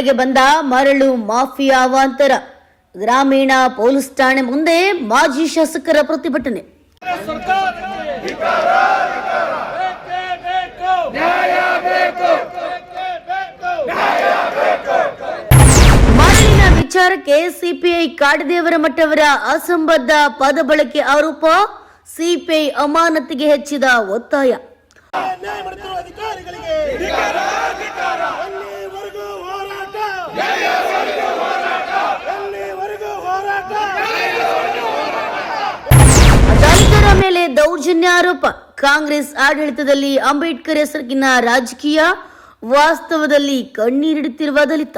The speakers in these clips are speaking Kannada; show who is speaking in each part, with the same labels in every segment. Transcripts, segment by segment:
Speaker 1: ಬೆಳಕಿಗೆ ಬಂದ ಮರಳು ಮಾಫಿಯಾ ಅವಾಂತರ. ಗ್ರಾಮೀಣ ಪೊಲೀಸ್ ಠಾಣೆ ಮುಂದೆ ಮಾಜಿ ಶಾಸಕರ ಪ್ರತಿಭಟನೆ. ಮರಳಿನ ವಿಚಾರಕ್ಕೆ ಸಿಪಿಐ ಕಾಡದೇವರಮಠವರ ಅಸಂಬದ್ಧ ಪದ ಬಳಕೆ ಆರೋಪ. ಸಿಪಿಐ ಅಮಾನತಿಗೆ ಹೆಚ್ಚಿದ ಒತ್ತಾಯ. ದಲಿತರ ಮೇಲೆ ದೌರ್ಜನ್ಯ ಆರೋಪ. ಕಾಂಗ್ರೆಸ್ ಆಡಳಿತದಲ್ಲಿ ಅಂಬೇಡ್ಕರ್ ಹೆಸರಿನ ರಾಜಕೀಯ, ವಾಸ್ತವದಲ್ಲಿ ಕಣ್ಣೀರಿಡುತ್ತಿರುವ ದಲಿತ.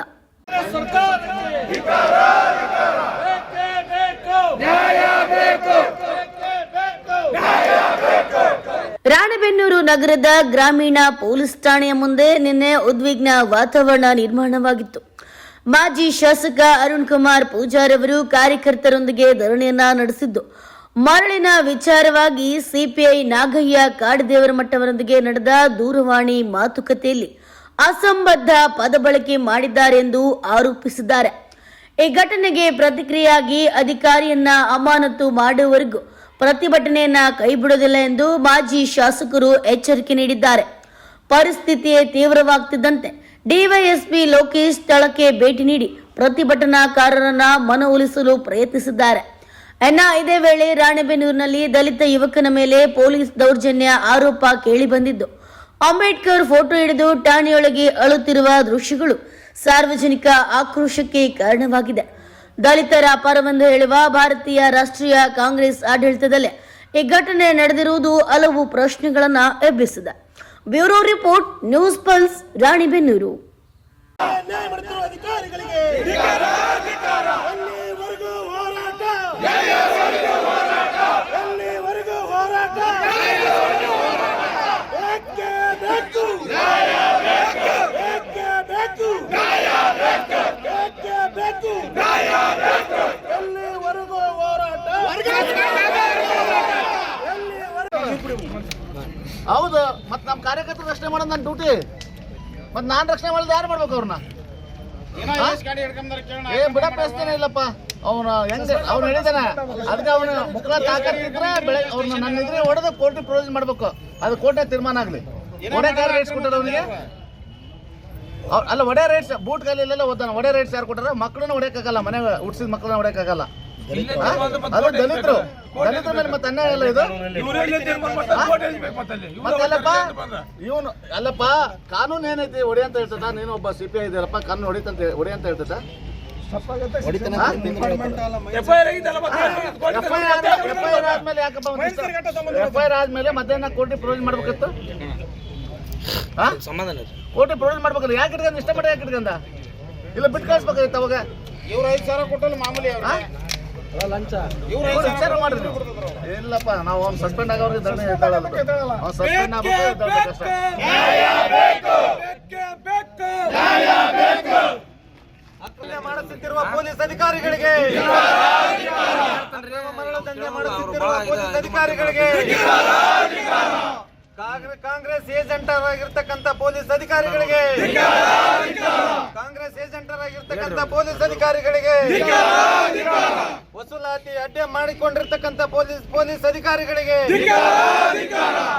Speaker 1: ರಾಣೆಬೆನ್ನೂರು ನಗರದ ಗ್ರಾಮೀಣ ಪೊಲೀಸ್ ಠಾಣೆಯ ಮುಂದೆ ನಿನ್ನೆ ಉದ್ವಿಗ್ನ ವಾತಾವರಣ ನಿರ್ಮಾಣವಾಗಿತ್ತು. ಮಾಜಿ ಶಾಸಕ ಅರುಣ್ ಕುಮಾರ್ ಪೂಜಾರ್ ಅವರು ಕಾರ್ಯಕರ್ತರೊಂದಿಗೆ ಧರಣಿಯನ್ನ ನಡೆಸಿದ್ದು, ಮರಳಿನ ವಿಚಾರವಾಗಿ ಸಿಪಿಐ ನಾಗಯ್ಯ ಕಾಡದೇವರಮಠವರೊಂದಿಗೆ ನಡೆದ ದೂರವಾಣಿ ಮಾತುಕತೆಯಲ್ಲಿ ಅಸಂಬದ್ಧ ಪದ ಬಳಕೆ ಮಾಡಿದ್ದಾರೆಂದು ಆರೋಪಿಸಿದ್ದಾರೆ. ಈ ಘಟನೆಗೆ ಪ್ರತಿಕ್ರಿಯೆಯಾಗಿ ಅಧಿಕಾರಿಯನ್ನ ಅಮಾನತು ಮಾಡುವವರೆಗೂ ಪ್ರತಿಭಟನೆಯನ್ನ ಕೈಬಿಡುವುದಿಲ್ಲ ಎಂದು ಮಾಜಿ ಶಾಸಕರು ಎಚ್ಚರಿಕೆ ನೀಡಿದ್ದಾರೆ. ಪರಿಸ್ಥಿತಿ ತೀವ್ರವಾಗುತ್ತಿದ್ದಂತೆ ಡಿವೈಎಸ್ಪಿ ಲೋಕೇಶ್ ಸ್ಥಳಕ್ಕೆ ಭೇಟಿ ನೀಡಿ ಪ್ರತಿಭಟನಾಕಾರರನ್ನ ಮನವೊಲಿಸಲು ಪ್ರಯತ್ನಿಸಿದ್ದಾರೆ. ಇದೇ ವೇಳೆ ರಾಣೆಬೆನ್ನೂರಿನಲ್ಲಿ ದಲಿತ ಯುವಕನ ಮೇಲೆ ಪೊಲೀಸ್ ದೌರ್ಜನ್ಯ ಆರೋಪ ಕೇಳಿಬಂದಿದ್ದು, ಅಂಬೇಡ್ಕರ್ ಫೋಟೋ ಹಿಡಿದು ಠಾಣೆಯೊಳಗೆ ಅಳುತ್ತಿರುವ ದೃಶ್ಯಗಳು ಸಾರ್ವಜನಿಕ ಆಕ್ರೋಶಕ್ಕೆ ಕಾರಣವಾಗಿದೆ. ದಲಿತರ ಪರವೆಂದು ಹೇಳುವ ಭಾರತೀಯ ರಾಷ್ಟ್ರೀಯ ಕಾಂಗ್ರೆಸ್ ಆಡಳಿತದಲ್ಲೇ ಈ ಘಟನೆ ನಡೆದಿರುವುದು ಹಲವು ಪ್ರಶ್ನೆಗಳನ್ನು ಎಬ್ಬಿಸಿದೆ. Bureau report, news pulse, Ranebennur.
Speaker 2: ಹೌದು, ಮತ್ ನಮ್ ಕಾರ್ಯಕರ್ತರು ರಕ್ಷಣೆ ಮಾಡೋದು ನನ್ನ ಡ್ಯೂಟಿ. ಮತ್ ನಾನ್ ರಕ್ಷಣೆ ಮಾಡಿದ್ರೆ ಯಾರು ಮಾಡ್ಬೇಕು ಅವ್ರನ್ನ? ಬಿಡಪ್ಪೇಸ್ತೇನೆ ಇಲ್ಲಪ್ಪ. ಅವ್ನು ಹೆಂಗ್ ಅವ್ನು ಹೇಳಿದಾನೆ, ಅದಕ್ಕೆ ಅವನು ಮುಖ ತಾಕತ್ತಿದ್ರೆ ಅವ್ರನ್ನ ನನ್ನ ಇದ್ರೆ ಹೊಡೆದು ಕೋರ್ಟಿಗೆ ಪ್ರೊಡ್ಯೂಸ್ ಮಾಡ್ಬೇಕು. ಅದು ಕೋರ್ಟ್ನ ತೀರ್ಮಾನ ಆಗ್ಲಿ. ಒಡೆ ಕಾರ್ ರೇಟ್ಸ್ ಕೊಟ್ಟಾರ ಅವನಿಗೆ? ಅಲ್ಲ, ಒಡೆ ರೇಟ್ಸ್ ಬೂಟ್ ಕೈಲೆಲ್ಲ ಓದಾನ. ಒಡೆ ರೇಟ್ಸ್ ಯಾರು ಕೊಟ್ಟಾರ? ಮಕ್ಕಳನ್ನ ಹೊಡೆಯಕ್ಕಾಗಲ್ಲ, ಮನೆ ಹುಟ್ಟಿಸಿದ ಮಕ್ಕಳನ್ನ ಹೊಡೆಯಕ್ಕಾಗಲ್ಲ. ಅದು ದಲಿತರು ದಲಿತರ ಮೇಲೆ ಮತ್ತೆ ಅನ್ಯಾಯ ಇಲ್ಲ ಇದು. ಮತ್ತೆಲ್ಲಪ್ಪ ಇವನು ಅಲ್ಲಪ್ಪ, ಕಾನೂನು ಏನೈತಿ ಹೊಡಿ ಅಂತ ಹೇಳ್ತದ? ನೀನು ಒಬ್ಬ ಸಿಪಿಐ ಇದೆಯಲ್ಲಪ್ಪ, ಕಾನೂನು ಹೊಡಿತಂತ ಹೊಡಿ ಅಂತ ಹೇಳ್ತದ? ಆದ್ಮೇಲೆ ಯಾಕಪ್ಪ ಎಫ್ಐಆರ್ ಆದ್ಮೇಲೆ ಮಧ್ಯಾಹ್ನ ಕೋರ್ಟಿಗೆ ಪ್ರೊಡ್ಯೂಸ್ ಮಾಡ್ಬೇಕಿತ್ತು. ಕೋರ್ಟಿಗೆ ಪ್ರೊಡ್ಯೂಸ್ ಮಾಡ್ಬೇಕಲ್ಲ. ಯಾಕೆ ಇಟ್ಕೊಂಡ್ ಇಷ್ಟಪಟ್ಟ ಯಾಕೆ ಇಟ್ಕೊಂಡ? ಇಲ್ಲ ಬಿಟ್ಟು ಕಳಿಸ್ಬೇಕಾಗಿತ್ತು ಅವಾಗ. ಇವ್ರು 5,000 ಕೊಟ್ಟಲ್ಲ ಮಾಮೂಲಿ ವಿಚಾರ ಮಾಡಿದ್ರು. ಇಲ್ಲಪ್ಪ, ನಾವು ಅವ್ನು ಸಸ್ಪೆಂಡ್ ಆಗೋರಿಗೆ ಧರಣಿ ಹೇಳ್ತಾಳಲ್ಲ. ಅವ್ನು ಸಸ್ಪೆಂಡ್ ಮಾಡುತ್ತಿರುವ ಪೊಲೀಸ್ ಅಧಿಕಾರಿಗಳಿಗೆ, ಪೊಲೀಸ್ ಅಧಿಕಾರಿಗಳಿಗೆ, ಕಾಂಗ್ರೆಸ್ ಏಜೆಂಟರ್ ಆಗಿರ್ತಕ್ಕಂಥ ಪೊಲೀಸ್ ಅಧಿಕಾರಿಗಳಿಗೆ, ಕಾಂಗ್ರೆಸ್ ಏಜೆಂಟರ್ ಆಗಿರ್ತಕ್ಕಂಥ ಪೊಲೀಸ್ ಅಧಿಕಾರಿಗಳಿಗೆ, ವಸೂಲಾತಿ ಅಡ್ಡೆ ಮಾಡಿಕೊಂಡಿರ್ತಕ್ಕಂಥ ಪೊಲೀಸ್ ಅಧಿಕಾರಿಗಳಿಗೆ,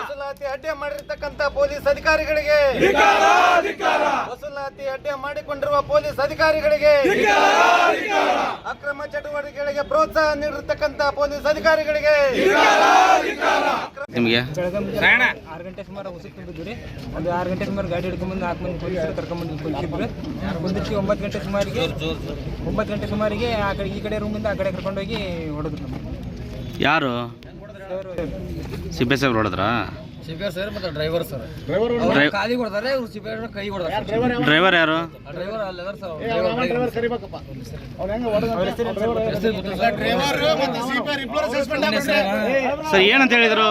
Speaker 2: ವಸೂಲಾತಿ ಅಡ್ಡೆ ಮಾಡಿರ್ತಕ್ಕಂಥ ಪೊಲೀಸ್ ಅಧಿಕಾರಿಗಳಿಗೆ, ವಸೂಲಾತಿ ಅಡ್ಡೆ ಮಾಡಿಕೊಂಡಿರುವ ಪೊಲೀಸ್ ಅಧಿಕಾರಿಗಳಿಗೆ, ಅಕ್ರಮ ಚಟುವಟಿಕೆಗಳಿಗೆ ಪ್ರೋತ್ಸಾಹ ನೀಡಿರ್ತಕ್ಕಂಥ ಪೊಲೀಸ್ ಅಧಿಕಾರಿಗಳಿಗೆ.
Speaker 3: ನಿಮಗೆ
Speaker 4: 6 ಗಂಟೆ ಸುಮಾರು ಉಸಿರು ತುಂಬಿದ್ವಿ. ಒಂದು 6 ಗಂಟೆ ಸುಮಾರು ಗಾಡಿ ಹಿಡ್ಕೊಂಡ್ಬಂದು 4 ಮಂದಿ ಪೊಲೀಸರು ಕರ್ಕೊಂಡ್ಬಂದು ಕುಳಿತಿದ್ರು. ಕುಂದಿರ್ಸಿ 9 ಗಂಟೆ ಸುಮಾರಿಗೆ ಆ ಕಡೆ ಈ ಕಡೆ ರೂಮಿಂದ ಆ ಕಡೆ ಕರ್ಕೊಂಡೋಗಿ ಹೊಡೆದ್ರು.
Speaker 3: ಯಾರು? ಸಿಬ್ಬೆ ಸಾಹೇಬ್ರು ಹೊಡೆದ್ರಾ?
Speaker 4: ಡ್ರೈವರ್ ಸರ್, ಖಾಲಿ ಕೊಡ್ತಾರೆ, ಕೈ ಕೊಡ್ತಾರೆ.
Speaker 3: ಡ್ರೈವರ್ ಯಾರು?
Speaker 4: ಡ್ರೈವರ್ ಅಲ್ಲ ಸರ್.
Speaker 3: ಸರ್ ಏನಂತ ಹೇಳಿದ್ರು?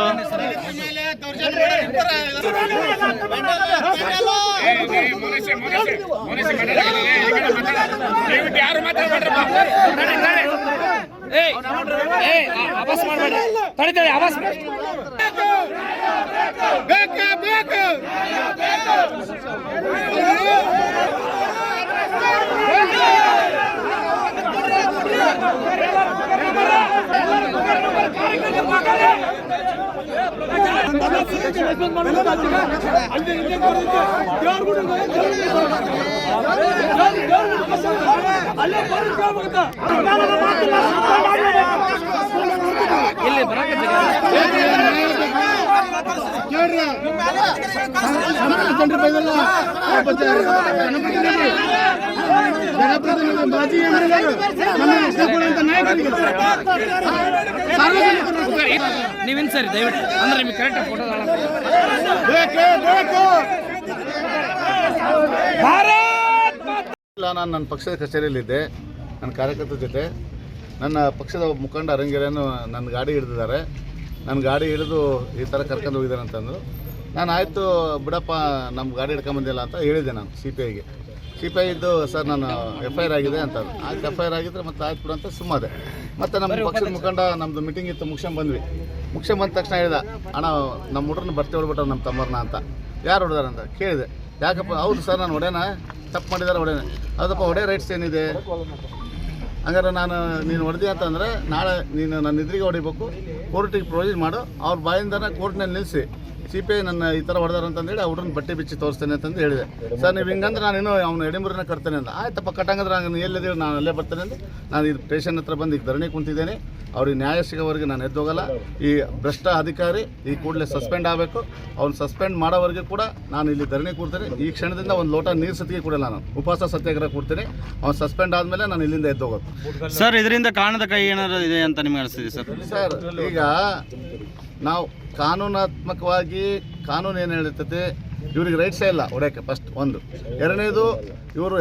Speaker 5: ಬೇಕು
Speaker 2: ಜನಪ್ರತಿನಿಧಿ ಮಾಜಿ ನಾಯಕರಿಗೆ
Speaker 5: ನೀವೇನು ಸರಿ ದಯವಿಟ್ಟು ಅಂದ್ರೆ ನಿಮಗೆ ಕರೆಕ್ಟಾಗಿ ಫೋಟೋ
Speaker 2: ನಾನು ನನ್ನ ಪಕ್ಷದ ಕಚೇರಿಯಲ್ಲಿದ್ದೆ, ನನ್ನ ಕಾರ್ಯಕರ್ತರ ಜೊತೆ. ನನ್ನ ಪಕ್ಷದ ಮುಖಂಡ ಅರಂಗೇರನ್ನು ನನ್ನ ಗಾಡಿ ಹಿಡಿದಿದ್ದಾರೆ. ನನ್ನ ಗಾಡಿ ಹಿಡಿದು ಈ ಥರ ಕರ್ಕೊಂಡು ಹೋಗಿದ್ದಾರೆ ಅಂತಂದರು. ನಾನು ಆಯಿತು ಬಿಡಪ್ಪ, ನಮ್ಮ ಗಾಡಿ ಹಿಡ್ಕೊಂಬಂದಿಲ್ಲ ಅಂತ ಹೇಳಿದೆ ನಾನು CPIಗೆ. CPI ಇದ್ದು ಸರ್ ನಾನು FIR ಆಗಿದೆ ಅಂತ. ಆಯ್ತು, FIR ಆಗಿದ್ರೆ ಮತ್ತೆ ಆಯ್ತು ಬಿಡು ಅಂತ ಸುಮ್ಮನೆ. ಮತ್ತು ನಮ್ಮ ಪಕ್ಷದ ಮುಖಂಡ ನಮ್ಮದು ಮೀಟಿಂಗ್ ಇತ್ತು, ಮುಗಿಸ್ಕೊಂಬಂದ ತಕ್ಷಣ ಹೇಳಿದ, ಅಣ್ಣ ನಮ್ಮ ಹುಡ್ರನ್ನ ಬರ್ತಿ ಹೊಡ್ಬಿಟ್ಟ ನಮ್ಮ ತಮ್ಮರನ್ನ ಅಂತ. ಯಾರು ಹೊಡೆದಾರ ಅಂತ ಕೇಳಿದೆ. ಯಾಕಪ್ಪ? ಹೌದು ಸರ್ ನಾನು ಹೊಡೆನ, ತಪ್ಪು ಮಾಡಿದ್ದಾರೆ ಹೊಡೆನ. ಹೌದಪ್ಪ, ಹೊಡೆ ರೈಟ್ಸ್ ಏನಿದೆ? ಹಂಗಾರೆ ನೀನು ಹೊಡೆದಿ ಅಂತಂದರೆ ನಾಳೆ ನೀನು ನನ್ನ ಎದುರಿಗೆ ಹೊಡಿಬೇಕು, ಕೋರ್ಟಿಗೆ ಪ್ರೊವೈಡ್ ಮಾಡು. ಅವ್ರ ಬಾಯಿಂದನೇ ಕೋರ್ಟ್ನಲ್ಲಿ ನಿಲ್ಲಿಸಿ CPI ನನ್ನ ಈ ಥರ ಹೊಡೆದಾರ ಅಂತಂದೇಳಿ ಅವ್ರನ್ನ ಬಟ್ಟೆ ಬಿಚ್ಚಿ ತೋರಿಸ್ತೇನೆ ಅಂತಂದು ಹೇಳಿದೆ. ಸರ್ ನೀವು ಹಿಂಗಂದ್ರೆ ನಾನೇನು ಅವ್ನು ಎಡೆಮುರಿನ ಕಟ್ತೇನೆ ಅಂತ. ಆಯ್ತಪ್ಪ, ಕಟ್ಟಂಗಂದ್ರೆ ನಾನು ಎಲ್ಲಿದ್ದೀವಿ, ನಾನು ಅಲ್ಲೇ ಬರ್ತೇನೆ ಅಂತ. ನಾನು ಇದು ಸ್ಟೇಷನ್ ಹತ್ರ ಬಂದು ಈಗ ಧರಣಿ ಕುಂತಿದ್ದೇನೆ. ಅವ್ರಿಗೆ ನ್ಯಾಯ ಸಿಗೋವರೆಗೆ ನಾನು ಎದ್ದೋಗಲ್ಲ. ಈ ಭ್ರಷ್ಟ ಅಧಿಕಾರಿ ಈ ಕೂಡಲೇ ಸಸ್ಪೆಂಡ್ ಆಗಬೇಕು. ಅವ್ನು ಸಸ್ಪೆಂಡ್ ಮಾಡೋವರೆಗೆ ಕೂಡ ನಾನು ಇಲ್ಲಿ ಧರಣಿ ಕೂಡ್ತೇನೆ. ಈ ಕ್ಷಣದಿಂದ ಒಂದು ಲೋಟ ನೀರು ಸತಿಗೆ ಕೊಡಲ್ಲ, ನಾನು ಉಪವಾಸ ಸತ್ಯಾಗ್ರಹ ಕೊಡ್ತೀನಿ. ಅವ್ನು ಸಸ್ಪೆಂಡ್ ಆದಮೇಲೆ ನಾನು ಇಲ್ಲಿಂದ ಎದ್ದೋಗೋದು.
Speaker 3: ಸರ್, ಇದರಿಂದ ಕಾರಣದ ಕೈ ಏನಾದ್ರು ಇದೆ ಅಂತ ನಿಮಗೆ ಅನಿಸ್ತಿದೆ ಸರ್?
Speaker 2: ಸರ್, ಈಗ ನಾವು ಕಾನೂನಾತ್ಮಕವಾಗಿ ಕಾನೂನು ಏನು ಹೇಳ್ತದೆ, ಇವ್ರಿಗೆ ರೈಟ್ಸೇ ಇಲ್ಲ ಹೊಡೆಯೋಕ್ಕೆ. ಫಸ್ಟ್ ಒಂದು. ಎರಡನೇದು, ಇವರು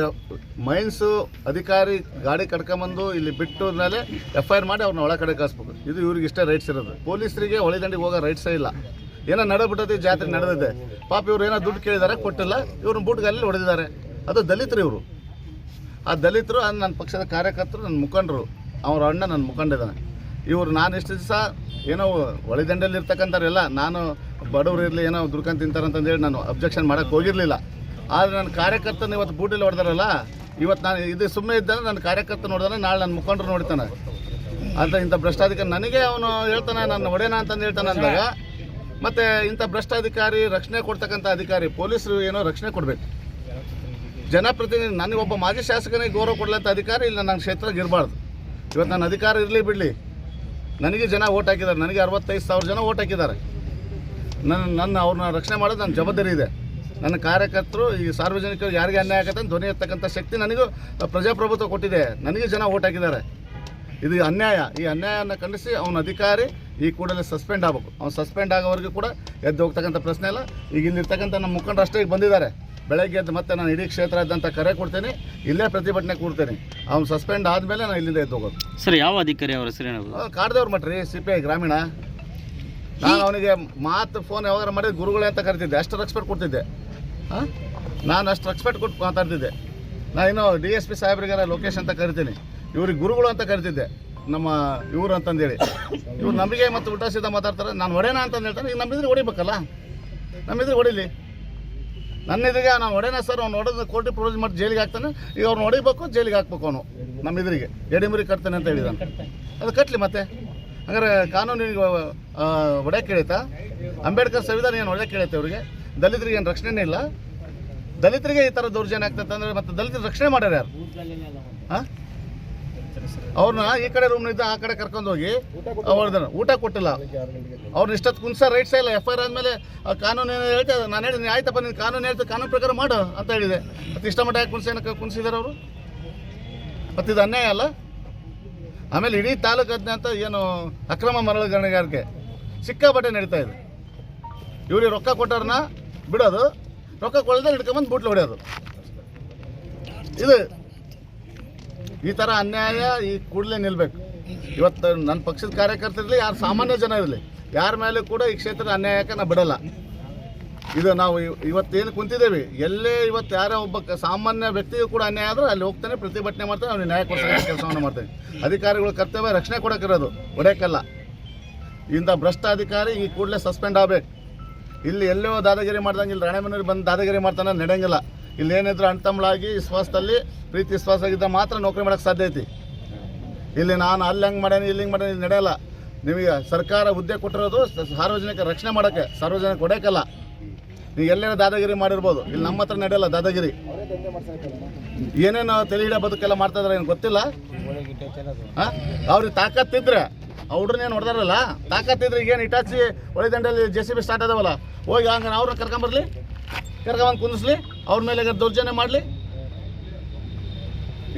Speaker 2: ಮೈನ್ಸು ಅಧಿಕಾರಿ ಗಾಡಿ ಕಡ್ಕೊಂಬಂದು ಇಲ್ಲಿ ಬಿಟ್ಟು ಮೇಲೆ FIR ಮಾಡಿ ಅವ್ರನ್ನ ಒಳ ಕಡೆ ಕಳಿಸ್ಬೇಕು. ಇದು ಇವ್ರಿಗೆ ಇಷ್ಟೇ ರೈಟ್ಸ್ ಇರೋದು. ಪೊಲೀಸರಿಗೆ ಹೊಳೆದಂಡಿಗೆ ಹೋಗೋ ರೈಟ್ಸೇ ಇಲ್ಲ. ಏನೋ ನಡೆಬಿಟ್ಟದೆ, ಜಾತ್ರೆ ನಡೆದಿದೆ, ಪಾಪ ಇವ್ರು ಏನೋ ದುಡ್ಡು ಕೇಳಿದ್ದಾರೆ, ಕೊಟ್ಟಿಲ್ಲ. ಇವ್ರನ್ನ ಬೂಟ್ಗಲ್ಲಿ ಹೊಡೆದಿದ್ದಾರೆ. ಅದು ದಲಿತರು ಇವರು. ಆ ದಲಿತರು ನನ್ನ ಪಕ್ಷದ ಕಾರ್ಯಕರ್ತರು, ನನ್ನ ಮುಖಂಡರು. ಅವ್ರ ಅಣ್ಣ ನನ್ನ ಮುಖಂಡಿದ್ದಾನೆ. ಇವರು ನಾನು ಎಷ್ಟು ದಿವಸ ಏನೋ ಒಳದಂಡಲ್ಲಿ ಇರ್ತಕ್ಕಂಥವ್ರೆಲ್ಲ, ನಾನು ಬಡವರು ಇರಲಿ ಏನೋ ದುಡ್ಕೊಂಡು ತಿಂತಾರಂತಂದೇಳಿ ನಾನು ಅಬ್ಜೆಕ್ಷನ್ ಮಾಡೋಕ್ಕೆ ಹೋಗಿರಲಿಲ್ಲ. ಆದರೆ ನನ್ನ ಕಾರ್ಯಕರ್ತನ ಇವತ್ತು ಬೂಟಲ್ಲಿ ಹೊಡೆದಾರಲ್ಲ, ಇವತ್ತು ನಾನು ಇದು ಸುಮ್ಮನೆ ಇದ್ದರೆ ನನ್ನ ಕಾರ್ಯಕರ್ತ ನೋಡಿದಾನೆ, ನಾಳೆ ನನ್ನ ಮುಖಂಡರು ನೋಡ್ತಾನೆ ಅಂತ. ಇಂಥ ಭ್ರಷ್ಟಾಧಿಕಾರಿ ನನಗೆ ಅವನು ಹೇಳ್ತಾನೆ ನಾನು ಹೊಡೆಯೋಣ ಅಂತಂದು ಹೇಳ್ತಾನೆ ಅಂದಾಗ, ಮತ್ತು ಇಂಥ ಭ್ರಷ್ಟಾಧಿಕಾರಿ, ರಕ್ಷಣೆ ಕೊಡ್ತಕ್ಕಂಥ ಅಧಿಕಾರಿ, ಪೊಲೀಸರು ಏನೋ ರಕ್ಷಣೆ ಕೊಡಬೇಕು. ಜನಪ್ರತಿನಿಧಿ, ನನಗೆ ಒಬ್ಬ ಮಾಜಿ ಶಾಸಕನಿಗೆ ಗೌರವ ಕೊಡಲಂಥ ಅಧಿಕಾರಿ ಇಲ್ಲ ನನ್ನ ಕ್ಷೇತ್ರಕ್ಕೆ ಇರಬಾರ್ದು. ಇವತ್ತು ನನ್ನ ಅಧಿಕಾರ ಇರಲಿ ಬಿಡಲಿ, ನನಗೆ ಜನ ಓಟ್ ಹಾಕಿದ್ದಾರೆ. ನನಗೆ 65,000 ಜನ ಓಟ್ ಹಾಕಿದ್ದಾರೆ. ನನ್ನ ಅವ್ರನ್ನ ರಕ್ಷಣೆ ಮಾಡೋದು ನನ್ನ ಜವಾಬ್ದಾರಿ ಇದೆ. ನನ್ನ ಕಾರ್ಯಕರ್ತರು ಈ ಸಾರ್ವಜನಿಕರು ಯಾರಿಗೆ ಅನ್ಯಾಯ ಆಗತ್ತೆ ಅಂತ ಧ್ವನಿ ಎತ್ತಕ್ಕಂಥ ಶಕ್ತಿ ನನಗೂ ಪ್ರಜಾಪ್ರಭುತ್ವ ಕೊಟ್ಟಿದೆ. ನನಗೆ ಜನ ಓಟ್ ಹಾಕಿದ್ದಾರೆ. ಇದು ಅನ್ಯಾಯ. ಈ ಅನ್ಯಾಯವನ್ನು ಖಂಡಿಸಿ ಅವನ ಅಧಿಕಾರಿ ಈ ಕೂಡಲೇ ಸಸ್ಪೆಂಡ್ ಆಗಬೇಕು. ಅವ್ನು ಸಸ್ಪೆಂಡ್ ಆಗೋವರೆಗೂ ಕೂಡ ಎದ್ದು ಹೋಗ್ತಕ್ಕಂಥ ಪ್ರಶ್ನೆ ಇಲ್ಲ. ಈಗ ಇಲ್ಲಿರ್ತಕ್ಕಂಥ ನಮ್ಮ ಮುಖಂಡರು ಅಷ್ಟೇ ಈಗ ಬಂದಿದ್ದಾರೆ. ಬೆಳಗ್ಗೆ ಎದ್ದು ಮತ್ತೆ ನಾನು ಇಡೀ ಕ್ಷೇತ್ರದಂತ ಕರೆ ಕೊಡ್ತೇನೆ, ಇಲ್ಲೇ ಪ್ರತಿಭಟನೆ ಕೂಡ್ತೇನೆ. ಅವ್ನು ಸಸ್ಪೆಂಡ್ ಆದಮೇಲೆ ನಾನು ಇಲ್ಲಿಂದ ಎದ್ದು ಹೋಗೋದು.
Speaker 3: ಸರ್, ಯಾವ ಅಧಿಕಾರಿ ಅವರ ಹೆಸರೇನು?
Speaker 2: ಕಾಡ್ದೇವ್ರ ಮಟ್ರಿ, CPI ಗ್ರಾಮೀಣ. ನಾನು ಅವನಿಗೆ ಫೋನ್ ಯಾವಾಗ ಮಾಡಿದ್ರೆ ಗುರುಗಳೇ ಅಂತ ಕರಿತಿದ್ದೆ. ಅಷ್ಟು ರೆಸ್ಪೆಕ್ಟ್ ಕೊಡ್ತಿದ್ದೆ. ನಾನು ಅಷ್ಟು ರೆಸ್ಪೆಕ್ಟ್ ಕೊಟ್ಟು ಮಾತಾಡ್ತಿದ್ದೆ. ನಾನು DSP ಸಾಹೇಬ್ರಿಗಾರ ಲೋಕೇಶ್ ಅಂತ ಕರಿತೀನಿ, ಇವ್ರಿಗೆ ಗುರುಗಳು ಅಂತ ಕರಿತಿದ್ದೆ. ನಮ್ಮ ಇವರು ಅಂತಂದೇಳಿ ಇವ್ರು ನಮಗೆ ಮತ್ತು ಉಲ್ಟಾ ಸೀದಾ ಮಾತಾಡ್ತಾರೆ. ನಾನು ಹೊಡೆಯೋಣ ಅಂತಂದು ಹೇಳ್ತಾನೆ. ಈಗ ನಮ್ಮಿದ್ರೆ ಹೊಡಿಬೇಕಲ್ಲ, ನಮ್ಮಿದ್ರೆ ಹೊಡಿಲಿ. ನನ್ನ ಎದುರಿಗೆ ನಾನು ಹೊಡೆನ ಸರ್, ಅವ್ನು ಹೊಡೆದು ಕೋರ್ಟಿಗೆ ಪ್ರೊವೈಡ್ ಮಾಡಿ ಜೈಲಿಗೆ ಹಾಕ್ತಾನೆ. ಈಗ ಅವ್ನು ಹೊಡಿಬೇಕು, ಜೈಲಿಗೆ ಹಾಕ್ಬೇಕು. ಅವನು ನಮ್ಮ ಎದುರಿಗೆ ಎಡೆಮುರಿ ಕಟ್ತಾನೆ ಅಂತ ಹೇಳಿದಾನೆ. ಅದು ಕಟ್ಟಲಿ. ಮತ್ತೆ ಹಂಗಾರೆ ಕಾನೂನಿಗೆ ಹೊಡೆಯಕ್ಕೆ ಕೇಳೈತಾ? ಅಂಬೇಡ್ಕರ್ ಸಂವಿಧಾನ ಏನು ಹೊಡೆಯಕ್ಕೆ ಕೇಳೈತೆ? ಅವ್ರಿಗೆ ದಲಿತರಿಗೆ ಏನು ರಕ್ಷಣೆನೇ ಇಲ್ಲ? ದಲಿತರಿಗೆ ಈ ಥರ ದೌರ್ಜನ್ಯ ಆಗ್ತದೆ ಅಂದರೆ ಮತ್ತೆ ದಲಿತರ ರಕ್ಷಣೆ ಮಾಡ್ಯಾರ ಯಾರು? ಹಾಂ, ಅವ್ರನ್ನ ಈ ಕಡೆ ರೂಮ್ನಿಂದ ಆ ಕಡೆ ಕರ್ಕೊಂಡು ಹೋಗಿ ಹೊಡೆದ, ಊಟ ಕೊಟ್ಟಿಲ್ಲ. ಅವ್ರನ್ನ ಇಷ್ಟೊತ್ತು ಕುನ್ಸ ರೈಟ್ಸೇ ಇಲ್ಲ. FIR ಆದಮೇಲೆ ಕಾನೂನು ಏನು ಹೇಳ್ತದೆ? ನಾನು ಹೇಳಿದ್ದೀನಿ, ಆಯ್ತಪ್ಪ ನೀನು ಕಾನೂನು ಹೇಳ್ತದೆ, ಕಾನೂನು ಪ್ರಕಾರ ಮಾಡು ಅಂತ ಹೇಳಿದೆ. ಮತ್ತು ಇಷ್ಟ ಮಟ್ಟ ಯಾಕೆ ಕುಣಿಸಿದ್ದಾರೆ ಅವರು? ಮತ್ತು ಇದು ಅನ್ಯಾಯ ಅಲ್ಲ? ಆಮೇಲೆ ಇಡೀ ತಾಲೂಕಾದ್ಯಂತ ಏನು ಅಕ್ರಮ ಮರಳು ಗಣಿಗಾರಿಕೆ ಸಿಕ್ಕಾಪಟ್ಟೆ ನಡೀತಾ ಇದೆ. ಇವ್ರಿಗೆ ರೊಕ್ಕ ಕೊಟ್ಟವ್ರನ್ನ ಬಿಡೋದು, ರೊಕ್ಕ ಕೊಡೋದು ಹಿಡ್ಕೊಂಬಂದು ಬೂಟ್ಲು ಹೊಡೆಯೋದು. ಇದು ಈ ಥರ ಅನ್ಯಾಯ ಈ ಕೂಡಲೇ ನಿಲ್ಲಬೇಕು. ಇವತ್ತು ನನ್ನ ಪಕ್ಷದ ಕಾರ್ಯಕರ್ತರಿರಲಿ, ಯಾರು ಸಾಮಾನ್ಯ ಜನ ಇರಲಿ, ಯಾರ ಮೇಲೂ ಕೂಡ ಈ ಕ್ಷೇತ್ರದ ಅನ್ಯಾಯಕ್ಕೆ ನಾವು ಬಿಡಲ್ಲ. ಇದು ನಾವು ಇವತ್ತೇನು ಕುಂತಿದ್ದೇವೆ, ಎಲ್ಲೇ ಇವತ್ತು ಯಾರೋ ಒಬ್ಬ ಸಾಮಾನ್ಯ ವ್ಯಕ್ತಿಗೂ ಕೂಡ ಅನ್ಯಾಯ ಆದರೂ ಅಲ್ಲಿ ಹೋಗ್ತಾನೆ, ಪ್ರತಿಭಟನೆ ಮಾಡ್ತಾನೆ, ಅವ್ನಿಗೆ ನ್ಯಾಯ ಕೊಡಿಸೋ ಕೆಲಸವನ್ನು ಮಾಡ್ತಾನೆ. ಅಧಿಕಾರಿಗಳ ಕರ್ತವ್ಯ ರಕ್ಷಣೆ ಕೊಡೋಕ್ಕಿರೋದು, ಹೊಡೆಯೋಕ್ಕಲ್ಲ. ಇಂಥ ಭ್ರಷ್ಟ ಅಧಿಕಾರಿ ಈ ಕೂಡಲೇ ಸಸ್ಪೆಂಡ್ ಆಗಬೇಕು. ಇಲ್ಲಿ ಎಲ್ಲೋ ದಾದಾಗಿರಿ ಮಾಡ್ದಂಗೆ ಇಲ್ಲಿ ರಾಣೆಬೆನ್ನೂರಿಗೆ ಬಂದು ದಾದಾಗಿರಿ ಮಾಡ್ತಾನೆ ನಡೆಯಂಗಿಲ್ಲ. ಇಲ್ಲಿ ಏನಿದ್ರು ಅಣ್ತಂಬಳಾಗಿ ವಿಶ್ವಾಸದಲ್ಲಿ ಪ್ರೀತಿ ವಿಶ್ವಾಸ ಆಗಿದ್ದ ಮಾತ್ರ ನೌಕರಿ ಮಾಡೋಕ್ಕೆ ಸಾಧ್ಯ ಐತಿ. ಇಲ್ಲಿ ನಾನು ಅಲ್ಲಿ ಹಂಗೆ ಮಾಡೇನಿ, ಇಲ್ಲಿ ಹಿಂಗೆ ಮಾಡೇನಿ, ಇಲ್ಲಿ ನಡೆಯಲ್ಲ. ನಿಮಗೆ ಸರ್ಕಾರ ಹುದ್ದೆ ಕೊಟ್ಟಿರೋದು ಸಾರ್ವಜನಿಕ ರಕ್ಷಣೆ ಮಾಡೋಕ್ಕೆ, ಸಾರ್ವಜನಿಕ ಹೊಡೆಯಕ್ಕಲ್ಲ. ನೀವು ಎಲ್ಲೇನೋ ದಾದಾಗಿರಿ ಮಾಡಿರ್ಬೋದು, ಇಲ್ಲಿ ನಮ್ಮ ಹತ್ರ ನಡೆಯಲ್ಲ ದಾದಾಗಿರಿ. ಏನೇನು ತಲೆ ಹಿಡಿಯೋ ಬದುಕೆಲ್ಲ ಮಾಡ್ತಾ ಇದಾರೆ ಏನು ಗೊತ್ತಿಲ್ಲ. ಅವ್ರಿಗೆ ತಾಕತ್ತಿದ್ರೆ ಹುಡ್ರನ್ನೇನು ಹೊಡೆದಾರಲ್ಲ, ತಾಕತ್ತಿದ್ರೆ ಈಗೇನು ಇಟಾಚಿ ಹೊಳೆ ದಂಡೆಯಲ್ಲಿ JCB ಸ್ಟಾರ್ಟ್ ಅದಾವಲ್ಲ, ಹೋಗಿ ಹಂಗೆ ಅವ್ರನ್ನ ಕರ್ಕೊಂಬರ್ಲಿ, ಕರ್ಕೊಂಬಂದು ಕುಂದಿಸ್ಲಿ, ಅವ್ರ ಮೇಲೆ ದೌರ್ಜನ್ಯ ಮಾಡಲಿ.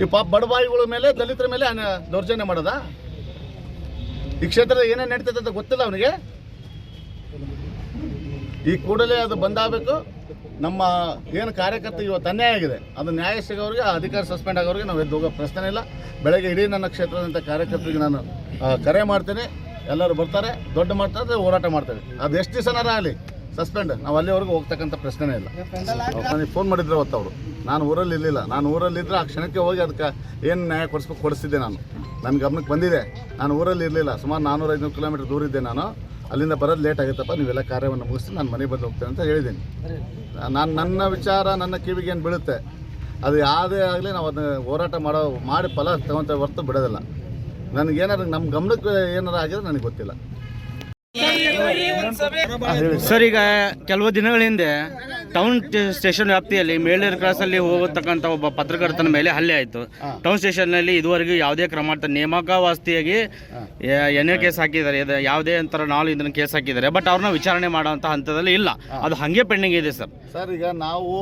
Speaker 2: ಈ ಬಡಬಾಯಿಗಳ ಮೇಲೆ, ದಲಿತರ ಮೇಲೆ ದೌರ್ಜನ್ಯ ಮಾಡೋದಾ? ಈ ಕ್ಷೇತ್ರದ ಏನೇನು ನಡೀತದೆ ಅಂತ ಗೊತ್ತಿಲ್ಲ ಅವನಿಗೆ. ಈ ಕೂಡಲೇ ಅದು ಬಂದಾಗಬೇಕು. ನಮ್ಮ ಏನು ಕಾರ್ಯಕರ್ತರಿಗೆ ಇವತ್ತು ಅನ್ಯಾಯ ಆಗಿದೆ, ಅದು ನ್ಯಾಯ ಸಿಗೋರಿಗೆ, ಆ ಅಧಿಕಾರ ಸಸ್ಪೆಂಡ್ ಆಗೋರಿಗೆ ನಾವು ಎದ್ದು ಹೋಗೋ ಪ್ರಶ್ನೆ ಇಲ್ಲ. ಬೆಳಗ್ಗೆ ಇಡೀ ನನ್ನ ಕ್ಷೇತ್ರದಂಥ ಕಾರ್ಯಕರ್ತರಿಗೆ ನಾನು ಕರೆ ಮಾಡ್ತೇನೆ, ಎಲ್ಲರೂ ಬರ್ತಾರೆ, ದೊಡ್ಡ ಮಾಡ್ತಾರೆ, ಹೋರಾಟ ಮಾಡ್ತೇವೆ. ಅದು ಎಷ್ಟು ದಿವಸನಾರ ಆಗಲಿ ಸಸ್ಪೆಂಡ್, ನಾವು ಅಲ್ಲಿವರೆಗೂ ಹೋಗ್ತಕ್ಕಂಥ ಪ್ರಶ್ನೆನೇ ಇಲ್ಲ. ನನಗೆ ಫೋನ್ ಮಾಡಿದ್ರೆ ಅವತ್ತು ಅವರು, ನಾನು ಊರಲ್ಲಿ ಇರಲಿಲ್ಲ. ನಾನು ಊರಲ್ಲಿದ್ದರೆ ಆ ಕ್ಷಣಕ್ಕೆ ಹೋಗಿ ಅದಕ್ಕೆ ಏನು ನ್ಯಾಯ ಕೊಡಿಸ್ತಿದ್ದೆ. ನನ್ನ ಗಮನಕ್ಕೆ ಬಂದಿದೆ. ನಾನು ಊರಲ್ಲಿ ಇರಲಿಲ್ಲ, ಸುಮಾರು 400-500 ಕಿಲೋಮೀಟರ್ ದೂರ ಇದ್ದೆ. ನಾನು ಅಲ್ಲಿಂದ ಬರೋದು ಲೇಟ್ ಆಗುತ್ತಪ್ಪ, ನೀವೆಲ್ಲ ಕಾರ್ಯವನ್ನು ಮುಗಿಸಿ ನಾನು ಮನೆಗೆ ಬಂದು ಹೋಗ್ತೇನೆ ಅಂತ ಹೇಳಿದ್ದೀನಿ. ನನ್ನ ವಿಚಾರ ನನ್ನ ಕಿವಿಗೆ ಏನು ಬೀಳುತ್ತೆ, ಅದು ಯಾವುದೇ ಆಗಲಿ ನಾವು ಅದನ್ನ ಹೋರಾಟ ಮಾಡಿ ಫಲ ತಗೊತೇವೆ ಹೊರತು ಬಿಡೋದಿಲ್ಲ. ನನಗೇನಾದ್ರು ನಮ್ಮ ಗಮನಕ್ಕೆ ಏನಾರು ಆಗಿದ್ರೆ ನನಗೆ ಗೊತ್ತಿಲ್ಲ.
Speaker 3: ಸರ್, ಈಗ ಕೆಲವು ದಿನಗಳ ಹಿಂದೆ ಟೌನ್ ಸ್ಟೇಷನ್ ವ್ಯಾಪ್ತಿಯಲ್ಲಿ ಮೇಲೇರ್ ಕ್ರಾಸಲ್ಲಿ ಹೋಗತಕ್ಕಂಥ ಒಬ್ಬ ಪತ್ರಕರ್ತನ ಮೇಲೆ ಹಲ್ಲೆ ಆಯಿತು. ಟೌನ್ ಸ್ಟೇಷನ್ನಲ್ಲಿ ಇದುವರೆಗೂ ಯಾವುದೇ ಕ್ರಮ ನೇಮಕಾವಾಸ್ತಿಯಾಗಿ ಏನೇ ಕೇಸ್ ಹಾಕಿದ್ದಾರೆ, ಯಾವುದೇ ಅಂತರ ನಾಳೆ ಇದನ್ನು ಕೇಸ್ ಹಾಕಿದ್ದಾರೆ, ಬಟ್ ಅವ್ರನ್ನ ವಿಚಾರಣೆ ಮಾಡೋಂಥ ಹಂತದಲ್ಲಿ ಇಲ್ಲ, ಅದು ಹಾಗೆ ಪೆಂಡಿಂಗ್ ಇದೆ ಸರ್.
Speaker 2: ಸರ್, ಈಗ ನಾವು